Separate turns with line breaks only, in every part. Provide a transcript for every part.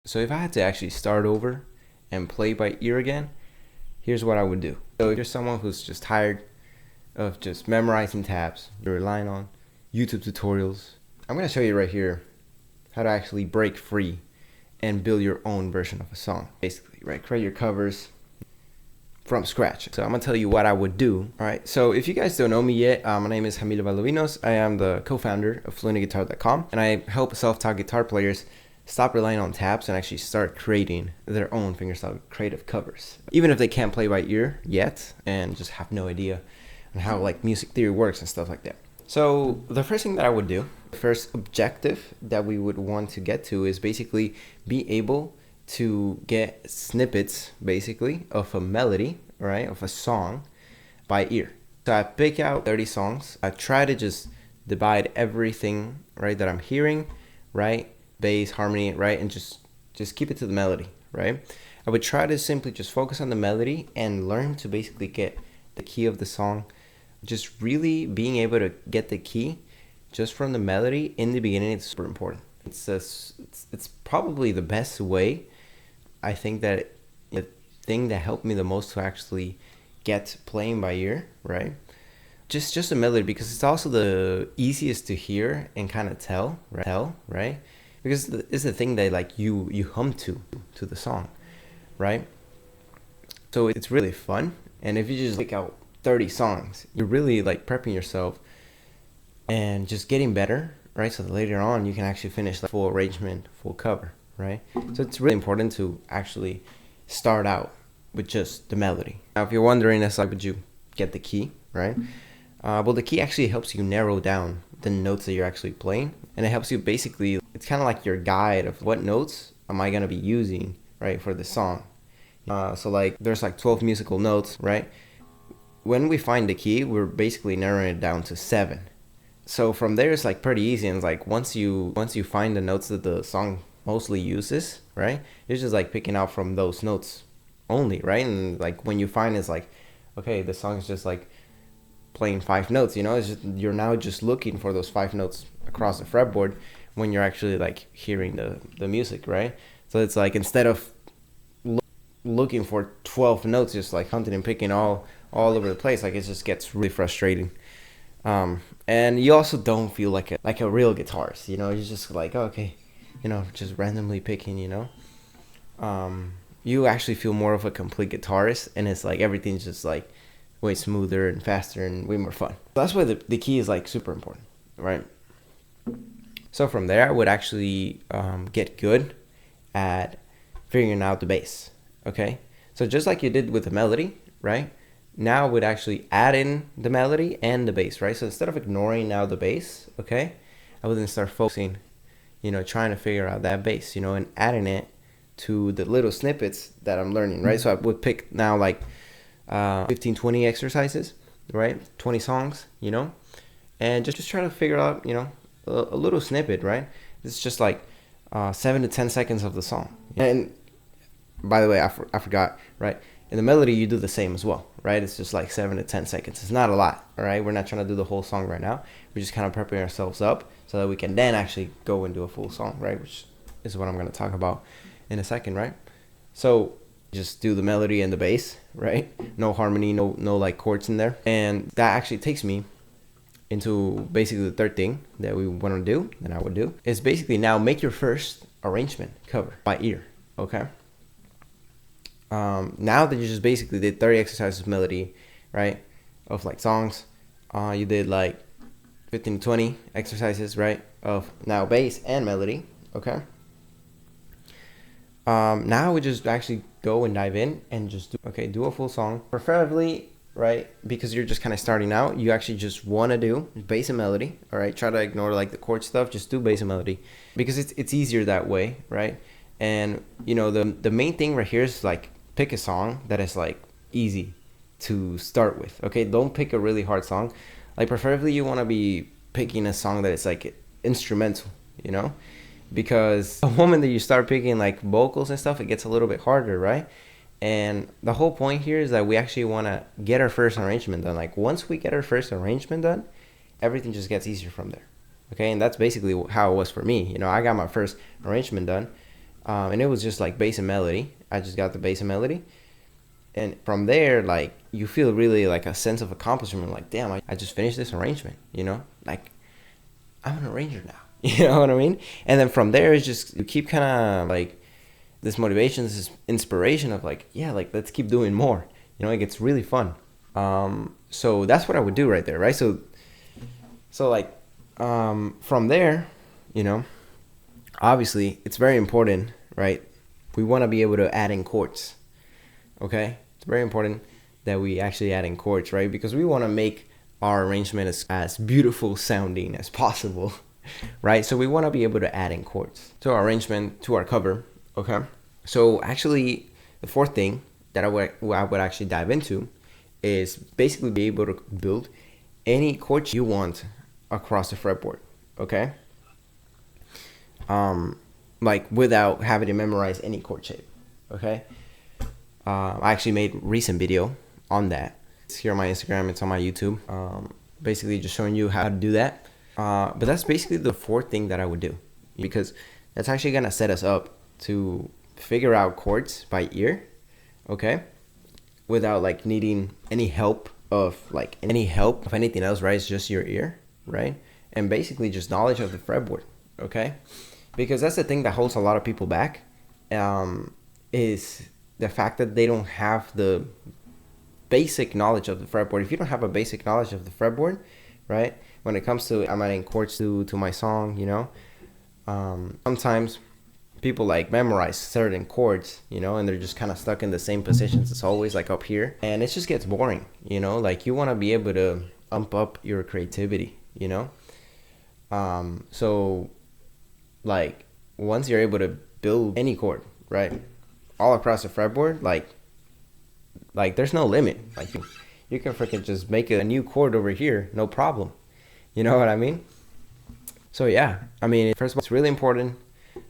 So if I had to actually start over and play by ear again, here's what I would do. So if you're someone who's just tired of just memorizing tabs, you're relying on YouTube tutorials, I'm going to show you right here how to actually break free and build your own version of a song. Basically, right? Create your covers from scratch. So I'm going to tell you what I would do. All right. So if you guys don't know me yet, my name is Jamil Valdovinos. I am the co-founder of FluentGuitar.com, and I help self-taught guitar players stop relying on tabs and actually start creating their own fingerstyle creative covers. Even if they can't play by ear yet and just have no idea on how like music theory works and stuff like that. So the first thing that I would do, the first objective that we would want to get to is basically be able to get snippets basically of a melody, right, of a song by ear. So I pick out 30 songs. I try to just divide everything, right, that I'm hearing, right, bass, harmony, right, and just keep it to the melody, right? I would try to simply just focus on the melody and learn to basically get the key of the song. Just really being able to get the key just from the melody in the beginning is super important. It's probably the best way. I think that the thing that helped me the most to actually get playing by ear, right? Just a melody, because it's also the easiest to hear and kind of tell, right? Because it's the thing that like you hum to the song, right? So it's really fun. And if you just pick out 30 songs, you're really like prepping yourself and just getting better, right? So that later on you can actually finish the full arrangement, full cover, right? So it's really important to actually start out with just the melody. Now, if you're wondering, that's like, would you get the key, right? Well, the key actually helps you narrow down the notes that you're actually playing, and it helps you basically, it's kind of like your guide of what notes am I going to be using, right, for the song. So like there's like 12 musical notes, right? When we find the key, we're basically narrowing it down to 7. So from there, it's like pretty easy. And it's like once you find the notes that the song mostly uses, right, you're just like picking out from those notes only, right? And like when you find it's like, okay, the song is just like playing 5 notes, you know, it's just, you're now just looking for those 5 notes across the fretboard when you're actually like hearing the music, right? So it's like instead of looking for 12 notes, just like hunting and picking all over the place, like it just gets really frustrating. And you also don't feel like a real guitarist, you know. You're just like, oh, okay, you know, just randomly picking, you know. You actually feel more of a complete guitarist, and it's like everything's just like way smoother and faster and way more fun. So that's why the key is like super important, right? So from there, I would actually get good at figuring out the bass. Okay, so just like you did with the melody, right? Now I would actually add in the melody and the bass, right? So instead of ignoring now the bass, okay, I would then start focusing, you know, trying to figure out that bass, you know, and adding it to the little snippets that I'm learning, right? So I would pick now like 15, 20 exercises, right? 20 songs, you know, and just try to figure out, you know, a little snippet, right? It's just like 7 to 10 seconds of the song. And by the way, I forgot, right? In the melody, you do the same as well, right? It's just like 7 to 10 seconds. It's not a lot, all right? We're not trying to do the whole song right now. We're just kind of prepping ourselves up so that we can then actually go and do a full song, right? Which is what I'm going to talk about in a second, right? So just do the melody and the bass, right? No harmony, no like chords in there. And that actually takes me into basically the third thing that we want to do, that I would do, is basically now make your first arrangement cover by ear, okay? Now that you just basically did 30 exercises of melody, right, of like songs, you did like 15 to 20 exercises, right, of now bass and melody, okay? Now we just actually go and dive in and just do a full song, preferably, right, because you're just kind of starting out. You actually just want to do bass and melody, all right? Try to ignore like the chord stuff, just do bass and melody, because it's easier that way, right? And you know, the main thing right here is like pick a song that is like easy to start with, okay? Don't pick a really hard song. Like preferably you want to be picking a song that is like instrumental, you know, because the moment that you start picking like vocals and stuff, it gets a little bit harder, right? And the whole point here is that we actually want to get our first arrangement done. Like once we get our first arrangement done, everything just gets easier from there, okay? And that's basically how it was for me. You know, I got my first arrangement done, And it was just like bass and melody. I just got the bass and melody, and from there, like, you feel really like a sense of accomplishment. Like, damn, I just finished this arrangement. Like, I'm an arranger now. You know what I mean? And then from there, it's just, you keep kind of like this motivation, this inspiration of like, yeah, like, let's keep doing more. It gets really fun. So that's what I would do right there, right? So like, from there, obviously it's very important, right? We want to be able to add in chords, okay? It's very important that we actually add in chords, right? Because we want to make our arrangement as beautiful sounding as possible, right? So we want to be able to add in chords to our arrangement, to our cover, okay? So actually, the fourth thing that I would actually dive into is basically be able to build any chord you want across the fretboard, okay? Like, without having to memorize any chord shape, okay? I actually made a recent video on that. It's here on my Instagram, it's on my YouTube. Basically just showing you how to do that. But that's basically the fourth thing that I would do, because that's actually gonna set us up to figure out chords by ear, okay? Without like needing any help of anything else, right? It's just your ear, right? And basically just knowledge of the fretboard, okay? Because that's the thing that holds a lot of people back, is the fact that they don't have the basic knowledge of the fretboard. If you don't have a basic knowledge of the fretboard, right? When it comes to I'm adding chords to my song, sometimes people like memorize certain chords, and they're just kind of stuck in the same positions as always, like up here, and it just gets boring, like you want to be able to amp up your creativity, so like once you're able to build any chord, right, all across the fretboard, like there's no limit. Like you can freaking just make a new chord over here, no problem. You know what I mean? So yeah, I mean, first of all, it's really important.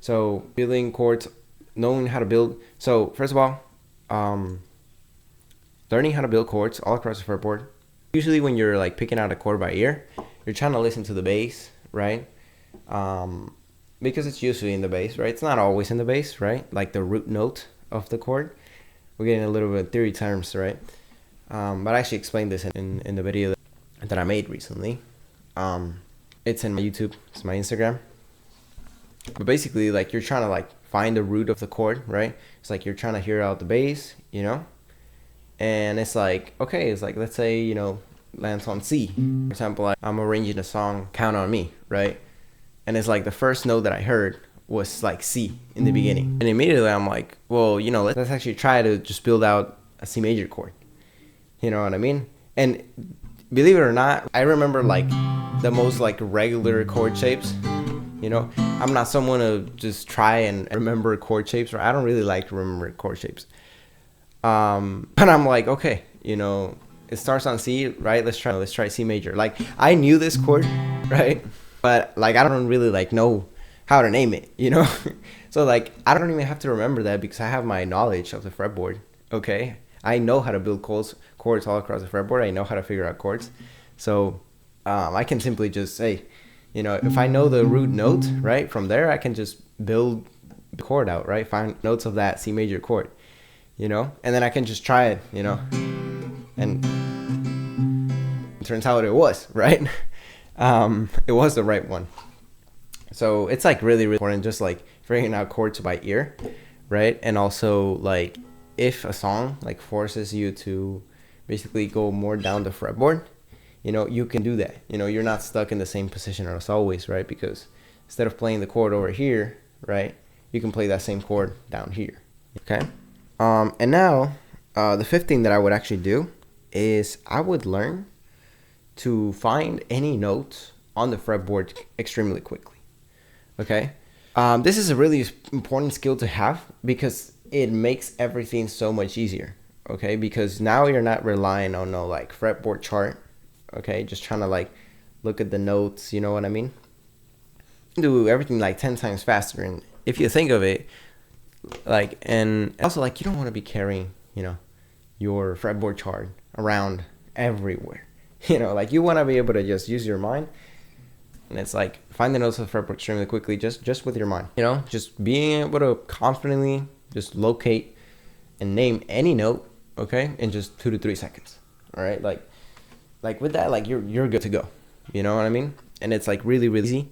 So building chords, knowing how to build. So first of all, learning how to build chords all across the fretboard. Usually when you're like picking out a chord by ear, you're trying to listen to the bass, right? Because it's usually in the bass, right? It's not always in the bass, right? Like the root note of the chord. We're getting a little bit of theory terms, right? But I actually explained this in the video that I made recently. It's in my YouTube, it's my Instagram. But basically, like, you're trying to like find the root of the chord, right? It's like you're trying to hear out the bass, and it's like, okay, it's like, let's say, lands on C. For example, like, I'm arranging a song, Count on Me, right? And it's like the first note that I heard was like C in the beginning. And immediately I'm like, well, let's actually try to just build out a C major chord. You know what I mean? And believe it or not, I remember like the most like regular chord shapes. I'm not someone to just try and remember chord shapes, or I don't really like to remember chord shapes. But I'm like, okay, it starts on C, right? Let's try C major. Like, I knew this chord, right? But like, I don't really like know how to name it, So like, I don't even have to remember that because I have my knowledge of the fretboard. Okay, I know how to build chords all across the fretboard. I know how to figure out chords. So I can simply just say, if I know the root note, right, from there I can just build the chord out, right? Find notes of that C major chord, and then I can just try it, and it turns out it was, right? It was the right one. So it's like really, really important, just like figuring out chords by ear, right? And also like if a song like forces you to basically go more down the fretboard, you can do that. You're not stuck in the same position as always, right? Because instead of playing the chord over here, right, you can play that same chord down here. Okay. And now the fifth thing that I would actually do is I would learn to find any notes on the fretboard extremely quickly. Okay. This is a really important skill to have because it makes everything so much easier. Okay, because now you're not relying on no like fretboard chart. Okay, just trying to like look at the notes, you know what I mean? Do everything like 10 times faster. And if you think of it, like, and also like you don't want to be carrying, your fretboard chart around everywhere. Like you want to be able to just use your mind And it's like find the notes of the fretboard extremely quickly, just with your mind. You know, just being able to confidently just locate and name any note, okay, in just 2 to 3 seconds. All right, like with that, like you're good to go. You know what I mean? And it's like really easy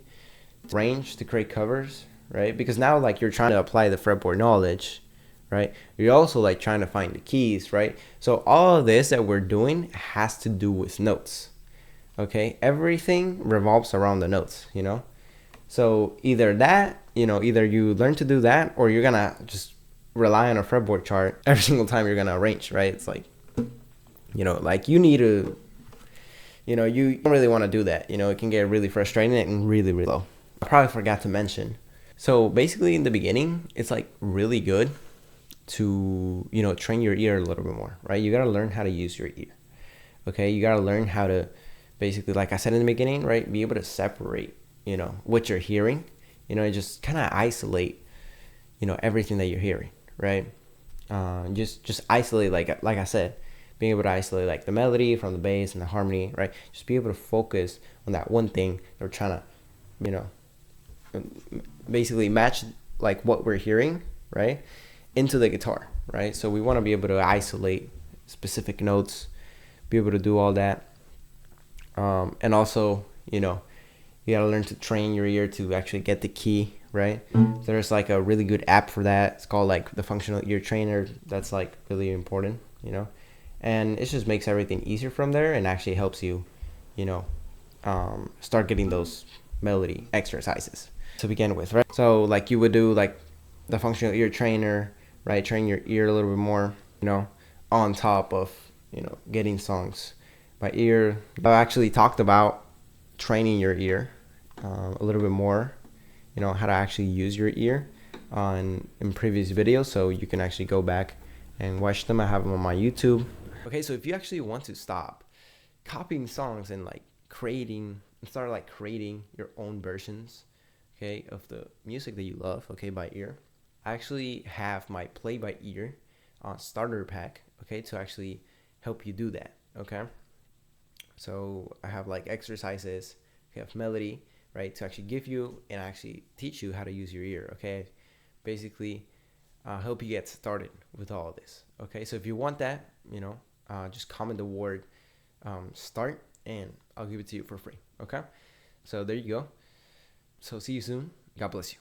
range to create covers, right? Because now like you're trying to apply the fretboard knowledge, right? You're also like trying to find the keys, right? So all of this that we're doing has to do with notes. Okay, everything revolves around the notes, you know. So either that, you know, either you learn to do that, or you're gonna just rely on a fretboard chart every single time you're gonna arrange, right? It's like, you know, like you need to, you know, you don't really want to do that. You know, it can get really frustrating and really low. I probably forgot to mention. So basically in the beginning, it's like really good to, you know, train your ear a little bit more, right? You got to learn how to use your ear. Okay, you got to learn how to basically, like I said in the beginning, right, be able to separate, you know, what you're hearing, you know, and just kind of isolate, you know, everything that you're hearing, right? Just isolate, like I said, being able to isolate like the melody from the bass and the harmony, right? Just be able to focus on that one thing they're trying to, you know, basically match like what we're hearing, right, into the guitar, right? So we want to be able to isolate specific notes, be able to do all that. And also, you know, you gotta learn to train your ear to actually get the key, right? There's like a really good app for that. It's called like the Functional Ear Trainer. That's like really important, you know, and it just makes everything easier from there and actually helps you, you know, start getting those melody exercises to begin with, right? So like you would do like the Functional Ear Trainer, right? Train your ear a little bit more, you know, on top of, you know, getting songs by ear. I've actually talked about training your ear a little bit more, you know, how to actually use your ear in previous videos, so you can actually go back and watch them. I have them on my YouTube. Okay, so if you actually want to stop copying songs and like start like creating your own versions, okay, of the music that you love, okay, by ear, I actually have my play by ear starter pack, okay, to actually help you do that, okay. So I have like exercises, we have melody, right, to actually give you and actually teach you how to use your ear, okay. Basically help you get started with all of this, okay. So if you want that, you know, just comment the word start and I'll give it to you for free, okay. So there you go. So see you soon. God bless you.